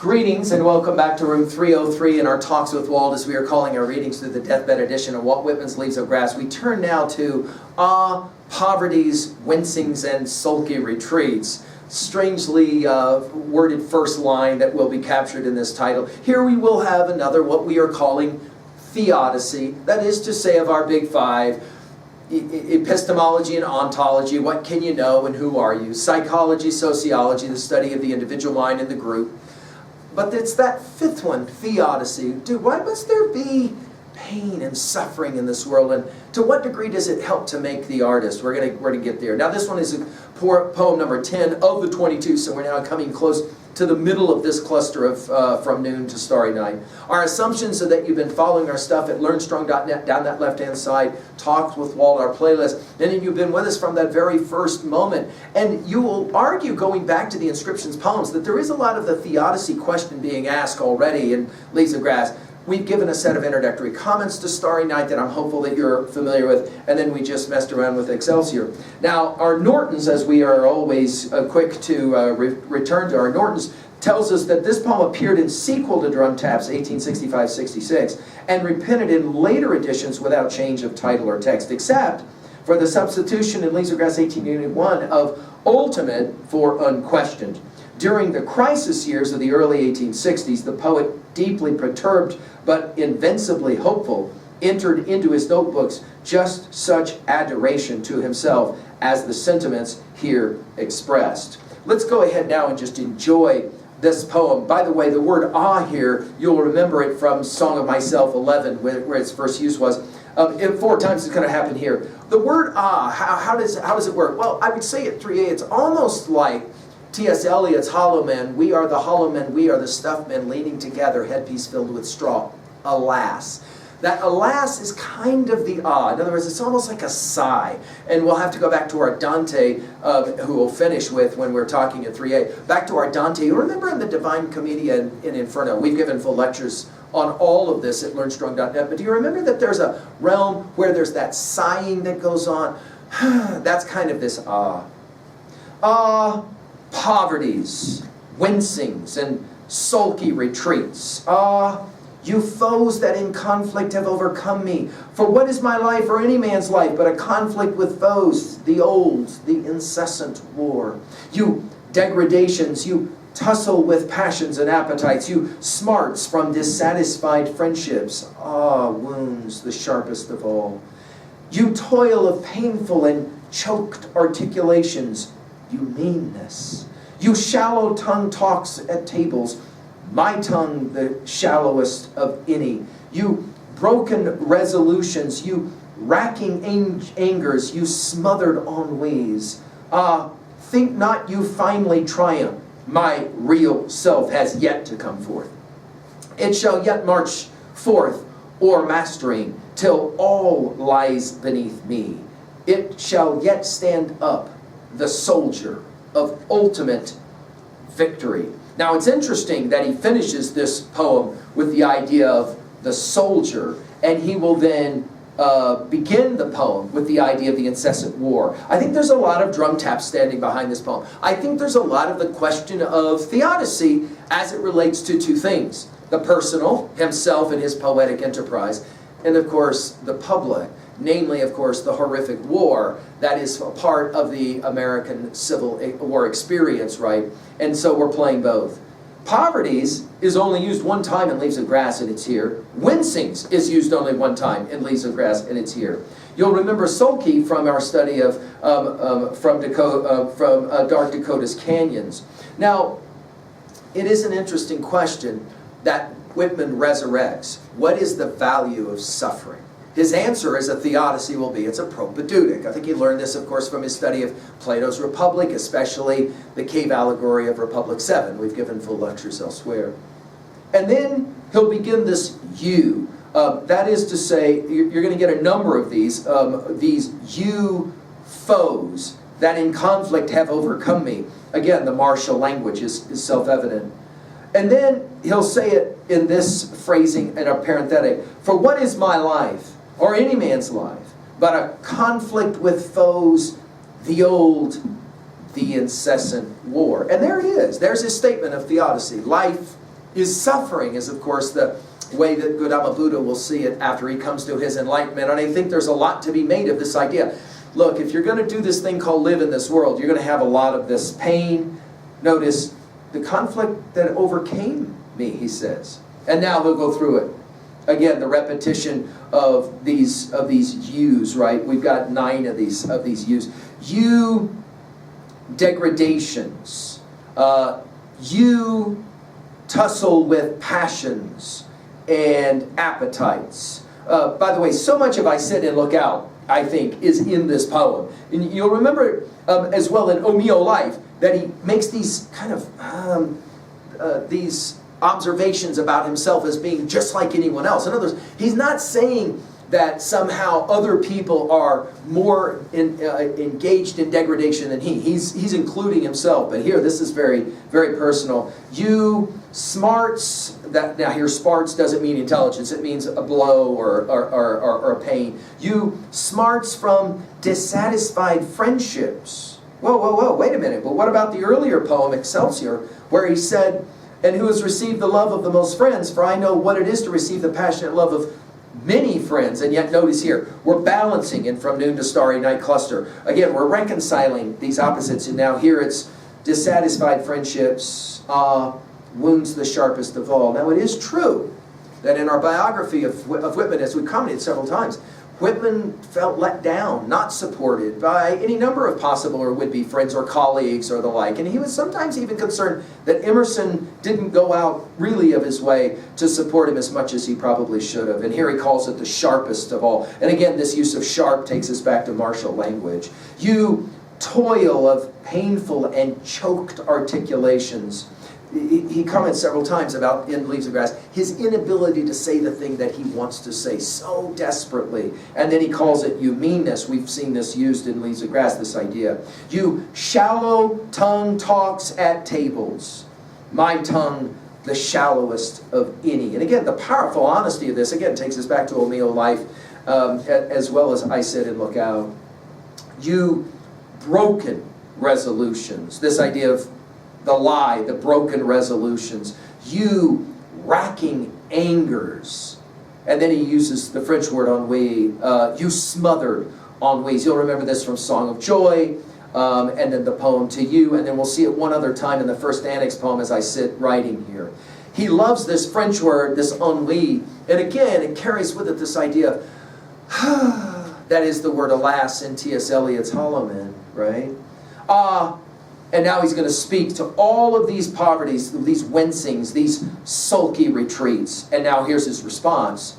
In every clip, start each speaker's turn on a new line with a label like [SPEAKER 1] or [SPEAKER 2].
[SPEAKER 1] Greetings and welcome back to room 303 in our Talks with Walt, as we are calling our readings through the deathbed edition of Walt Whitman's Leaves of Grass. We turn now to Poverties, Wincings, and Sulky Retreats. Strangely worded first line that will be captured in this title. Here we will have another, what we are calling theodicy, that is to say of our big five: epistemology and ontology, what can you know and who are you? Psychology, sociology, the study of the individual mind and the group. But it's that fifth one, theodicy. Dude, why must there be pain and suffering in this world? And to what degree does it help to make the artist? We're gonna get there. Now this one is poem number 10 of the 22, so we're now coming close to the middle of this cluster of From Noon to Starry Night. Our assumptions are that you've been following our stuff at learnstrong.net, down that left-hand side, Talks with Walt, our playlist, and you've been with us from that very first moment. And you will argue, going back to the inscriptions poems, that there is a lot of the theodicy question being asked already in Leaves of Grass. We've given a set of introductory comments to Starry Night that I'm hopeful that you're familiar with, and then we just messed around with Excelsior. Now, our Nortons, as we are always quick to return to our Nortons, tells us that this poem appeared in sequel to Drum Taps 1865-66 and reprinted in later editions without change of title or text, except for the substitution in Leaves of Grass 1881 of ultimate for unquestioned. During the crisis years of the early 1860s, the poet, deeply perturbed but invincibly hopeful, entered into his notebooks just such adoration to himself as the sentiments here expressed. Let's go ahead now and just enjoy this poem. By the way, the word "ah" here, you'll remember it from Song of Myself 11, where its first use was. 4 times it's going to happen here. The word "ah," how does it work? Well, I would say at 3A, it's almost like T.S. Eliot's Hollow Men. We are the hollow men, we are the stuffed men, leaning together, headpiece filled with straw. Alas. That alas is kind of the ah. In other words, it's almost like a sigh. And we'll have to go back to our Dante, who we'll finish with when we're talking at 3A. Back to our Dante. You remember in the Divine Commedia in Inferno, we've given full lectures on all of this at learnstrong.net, but do you remember that there's a realm where there's that sighing that goes on? That's kind of this ah. Ah, poverties, wincings, and sulky retreats. Ah, you foes that in conflict have overcome me. For what is my life or any man's life but a conflict with foes, the old, the incessant war? You degradations, you tussle with passions and appetites, you smarts from dissatisfied friendships. Ah, wounds, the sharpest of all. You toil of painful and choked articulations, you meanness. You shallow tongue talks at tables, my tongue the shallowest of any. You broken resolutions, you racking angers, you smothered ennuis. Ah, think not you finally triumph. My real self has yet to come forth. It shall yet march forth, o'ermastering, till all lies beneath me. It shall yet stand up, the soldier of ultimate victory. Now it's interesting that he finishes this poem with the idea of the soldier, and he will then begin the poem with the idea of the incessant war. I think there's a lot of drum taps standing behind this poem. I think there's a lot of the question of theodicy as it relates to 2 things: the personal, himself and his poetic enterprise, and of course the public. Namely, of course, the horrific war that is a part of the American Civil War experience, right? And so we're playing both. Poverties is only used 1 time in Leaves of Grass, and it's here. Wincings is used only 1 time in Leaves of Grass, and it's here. You'll remember Sulky from our study of Dark Dakota's canyons. Now, it is an interesting question that Whitman resurrects. What is the value of suffering? His answer as a theodicy will be, it's a propedeutic. I think he learned this, of course, from his study of Plato's Republic, especially the cave allegory of Republic 7. We've given full lectures elsewhere. And then he'll begin this you. That is to say, you're going to get a number of these you foes that in conflict have overcome me. Again, the martial language is self-evident. And then he'll say it in this phrasing in a parenthetic: for what is my life, or any man's life, but a conflict with foes, the old, the incessant war. And there it is. There's his statement of theodicy. Life is suffering, is of course the way that Gautama Buddha will see it after he comes to his enlightenment. And I think there's a lot to be made of this idea. Look, if you're going to do this thing called live in this world, you're going to have a lot of this pain. Notice the conflict that overcame me, he says. And now he'll go through it. Again, the repetition of these yous, right? We've got 9 of these yous. You degradations. You tussle with passions and appetites. By the way, so much of I Sit and Look Out, I think, is in this poem. And you'll remember as well in O Mio Life that he makes these kind of these observations about himself as being just like anyone else. In other words, he's not saying that somehow other people are more engaged in degradation than he. He's including himself. But here, this is very, very personal. You smarts, now here smarts doesn't mean intelligence. It means a blow or a pain. You smarts from dissatisfied friendships. Whoa, wait a minute. But what about the earlier poem, Excelsior, where he said, and who has received the love of the most friends, for I know what it is to receive the passionate love of many friends. And yet notice here, we're balancing in From Noon to Starry Night Cluster. Again, we're reconciling these opposites. And now here it's dissatisfied friendships, wounds the sharpest of all. Now it is true that in our biography of Whitman, as we've commented several times, Whitman felt let down, not supported by any number of possible or would-be friends or colleagues or the like. And he was sometimes even concerned that Emerson didn't go out really of his way to support him as much as he probably should have. And here he calls it the sharpest of all. And again, this use of sharp takes us back to martial language. You toil of painful and choked articulations. He comments several times about, in Leaves of Grass, his inability to say the thing that he wants to say so desperately. And then he calls it you meanness. We've seen this used in Leaves of Grass, this idea. You shallow tongue talks at tables. My tongue, the shallowest of any. And again, the powerful honesty of this, again, takes us back to O'Neill Life, as well as I Sit and Look Out. You broken resolutions. This idea of the lie, the broken resolutions. You racking angers. And then he uses the French word ennui. You smothered ennuis. You'll remember this from Song of Joy, and then the poem To You, and then we'll see it one other time in the first annex poem as I sit writing here. He loves this French word, this ennui, and again, it carries with it this idea of, that is the word alas in T.S. Eliot's Hollow Men, right? And now he's going to speak to all of these poverties, these wincings, these sulky retreats. And now here's his response.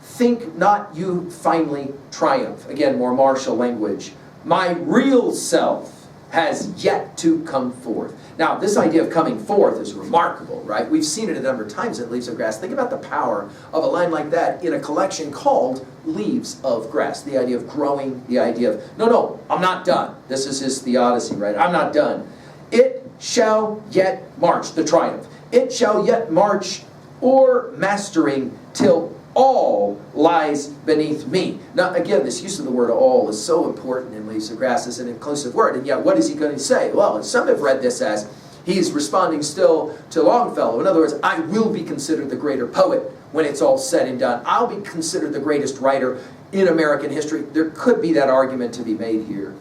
[SPEAKER 1] Think not you finally triumph. Again, more martial language. My real self has yet to come forth. Now, this idea of coming forth is remarkable, right? We've seen it a number of times in Leaves of Grass. Think about the power of a line like that in a collection called Leaves of Grass. The idea of growing, the idea of, no, I'm not done. This is his theodicy, right? I'm not done. It shall yet march, the triumph. It shall yet march, or mastering, till all lies beneath me. Now, again, this use of the word all is so important in Leaves of Grass as an inclusive word. And yet, what is he going to say? Well, some have read this as he's responding still to Longfellow. In other words, I will be considered the greater poet when it's all said and done. I'll be considered the greatest writer in American history. There could be that argument to be made here.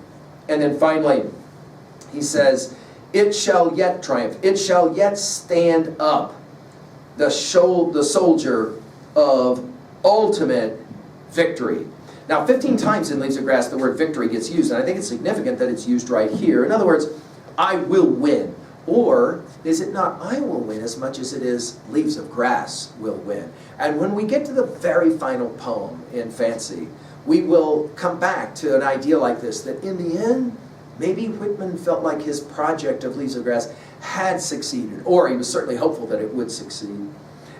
[SPEAKER 1] And then finally, he says, it shall yet triumph. It shall yet stand up. The soldier of ultimate victory. Now, 15 times in Leaves of Grass the word victory gets used, and I think it's significant that it's used right here. In other words, I will win. Or is it not I will win as much as it is Leaves of Grass will win? And when we get to the very final poem in Fancy, we will come back to an idea like this, that in the end, maybe Whitman felt like his project of Leaves of Grass had succeeded, or he was certainly hopeful that it would succeed.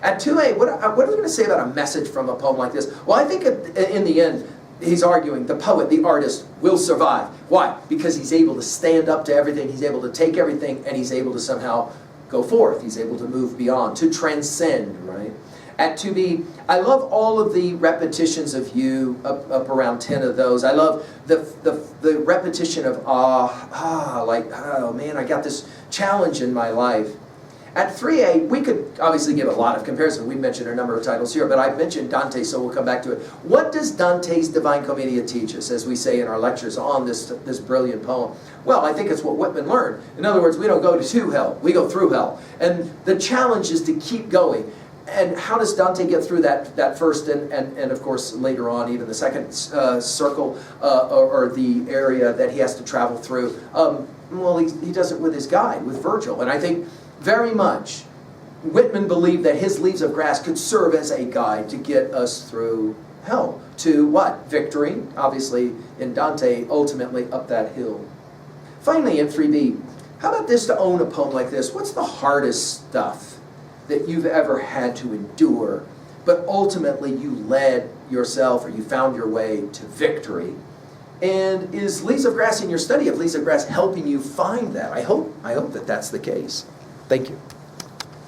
[SPEAKER 1] At 2a, what are we going to say about a message from a poem like this? Well, I think in the end, he's arguing the poet, the artist, will survive. Why? Because he's able to stand up to everything, he's able to take everything, and he's able to somehow go forth. He's able to move beyond, to transcend, right? At 2b, I love all of the repetitions of you, up around 10 of those. I love the repetition of like, oh man, I got this challenge in my life. At 3A, we could obviously give a lot of comparison. We mentioned a number of titles here, but I mentioned Dante, so we'll come back to it. What does Dante's Divine Commedia teach us, as we say in our lectures on this brilliant poem? Well, I think it's what Whitman learned. In other words, we don't go to hell, we go through hell. And the challenge is to keep going. And how does Dante get through that first and of course later on even the second circle or the area that he has to travel through? Well, he does it with his guide, with Virgil. And I think very much Whitman believed that his Leaves of Grass could serve as a guide to get us through hell. To what? Victory, obviously in Dante, ultimately up that hill. Finally, in 3B, how about this to own a poem like this? What's the hardest stuff that you've ever had to endure, but ultimately you led yourself or you found your way to victory? And is Leaves of Grass in your study of Leaves of Grass helping you find that? I hope that that's the case. Thank you.